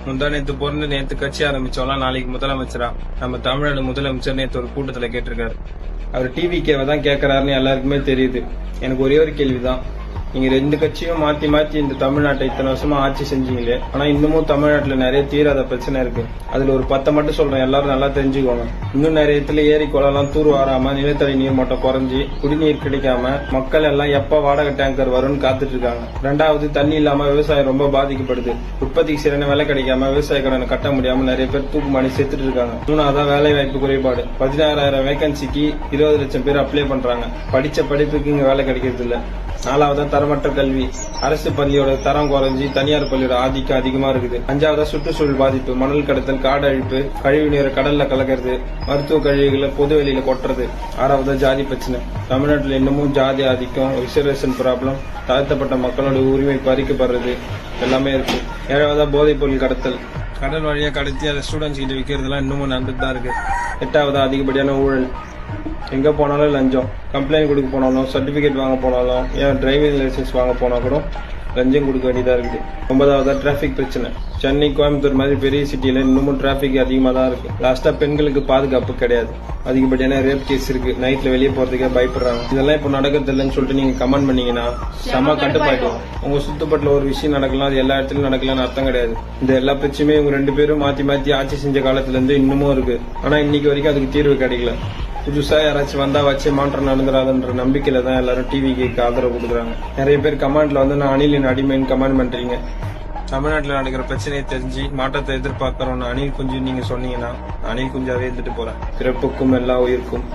முந்தா நேத்து பிறந்து நேத்து கட்சி ஆரம்பிச்சோம்லாம் நாளைக்கு முதலமைச்சரா. நம்ம தமிழ்நாடு முதலமைச்சர் நேத்து ஒரு கூட்டத்துல கேட்டிருக்காரு. அவர் டிவிகேவை தான் கேட்கறாருன்னு எல்லாருக்குமே தெரியுது. எனக்கு ஒரே ஒரு கேள்விதான், நீங்க ரெண்டு கட்சியும் மாத்தி மாத்தி இந்த தமிழ்நாட்டை இத்தனை வருஷமா ஆட்சி செஞ்சீங்களே, ஆனா இன்னமும் தமிழ்நாட்டுல நிறைய தீராத பிரச்சனை இருக்கு. அதுல ஒரு 10 மட்டும் சொல்றேன், எல்லாரும் நல்லா தெரிஞ்சுக்கோங்க. இன்னும் நிறைய இடத்துல ஏரி குளம்லாம் தூர் வாராம, நிலத்தடி நீர் மட்டம் குறைஞ்சி குடிநீர் கிடைக்காம மக்கள் எல்லாம் எப்ப வாடகை டேங்கர் வரும்னு காத்துட்டு இருக்காங்க. ரெண்டாவது, தண்ணி இல்லாம விவசாயம் ரொம்ப பாதிக்கப்படுது. உற்பத்திக்கு சரியான விலை கிடைக்காம விவசாய கடனை கட்ட முடியாம நிறைய பேர் தூக்குமாடி செத்துட்டு இருக்காங்க. மூணாவதா, வேலை வாய்ப்பு குறைபாடு. 16,000 வேகன்சிக்கு 20 லட்சம் பேர் அப்ளை பண்றாங்க. படிச்ச படிப்புக்கு இங்க வேலை கிடைக்கிறது இல்ல. நாலாவதா, தரமற்ற கல்வி. அரசு பள்ளியோட தரம் குறைஞ்சி தனியார் பள்ளியோட ஆதிக்கம் அதிகமா இருக்குது. அஞ்சாவதா, சுற்றுச்சூழல் பாதிப்பு. மணல் கடத்தல், காடு அழிப்பு, கழிவு நீரை கடல்ல கலக்கிறது, மருத்துவ கழிவுகளை பொது வெளியில கொட்டுறது. ஆறாவதா, ஜாதி பிரச்சனை. தமிழ்நாட்டில் இன்னமும் ஜாதி ஆதிக்கம், ரிசர்வேஷன் ப்ராப்ளம், தாழ்த்தப்பட்ட மக்களோட உரிமை பறிக்கப்படுறது எல்லாமே இருக்கு. ஏழாவதா, போதைப் பொருள் கடத்தல். கடல் வழியா கடத்தி அதை ஸ்டூடெண்ட்ஸ் கிட்ட விற்கிறதுலாம் இன்னமும் நடந்துட்டு தான் இருக்கு. எட்டாவதா, அதிகப்படியான ஊழல். எங்க போனாலும் லஞ்சம். கம்ப்ளைண்ட் கொடுக்க போனாலும், சர்டிபிகேட் வாங்க போனாலும், ஏன் டிரைவிங் லைசன்ஸ் வாங்க போனா கூட லஞ்சம் கொடுக்க வேண்டியதா இருக்குது. 9வதா, டிராபிக் பிரச்சனை. சென்னை, கோயம்புத்தூர் மாதிரி பெரிய சிட்டியில இன்னமும் டிராபிக் அதிகமா தான் இருக்கு. லாஸ்டா, பெண்களுக்கு பாதுகாப்பு கிடையாது. அதிகப்படியான ரேப் கேஸ் இருக்கு. நைட்ல வெளியே போறதுக்கே பயப்படுறாங்க. இதெல்லாம் இப்ப நடக்கிறது இல்லைன்னு சொல்லிட்டு நீங்க கமெண்ட் பண்ணீங்கன்னா செம கட்டுப்பாயிடும். உங்க சுத்தப்பட்டுல ஒரு விஷயம் நடக்கலாம், அது எல்லா இடத்துலயும் நடக்கலாம்னு அர்த்தம் கிடையாது. இந்த எல்லா பிரச்சனையும் இவங்க 2 பேரும் மாத்தி மாத்தி ஆட்சி செஞ்ச காலத்துல இருந்து இன்னமும் இருக்கு. ஆனா இன்னைக்கு வரைக்கும் அதுக்கு தீர்வு கிடைக்கல. புதுசா யாராச்சும் வந்தா வச்சு மாற்றம் நடந்துடாதுன்ற நம்பிக்கையில தான் எல்லாரும் டிவிக்கு ஆதரவு கொடுக்குறாங்க. நிறைய பேர் கமெண்ட்ல வந்து நான் அணிலின் அடிமைன்னு கமெண்ட் பண்றீங்க. தமிழ்நாட்டில் நடக்கிற பிரச்சனையை தெரிஞ்சு மாற்றத்தை எதிர்பார்க்கிறோம்னு அணில் குஞ்சு நீங்க சொன்னீங்கன்னா அணில் குஞ்சாவே இருந்துட்டு போறேன். பிறப்புக்கும் எல்லா உயிருக்கும்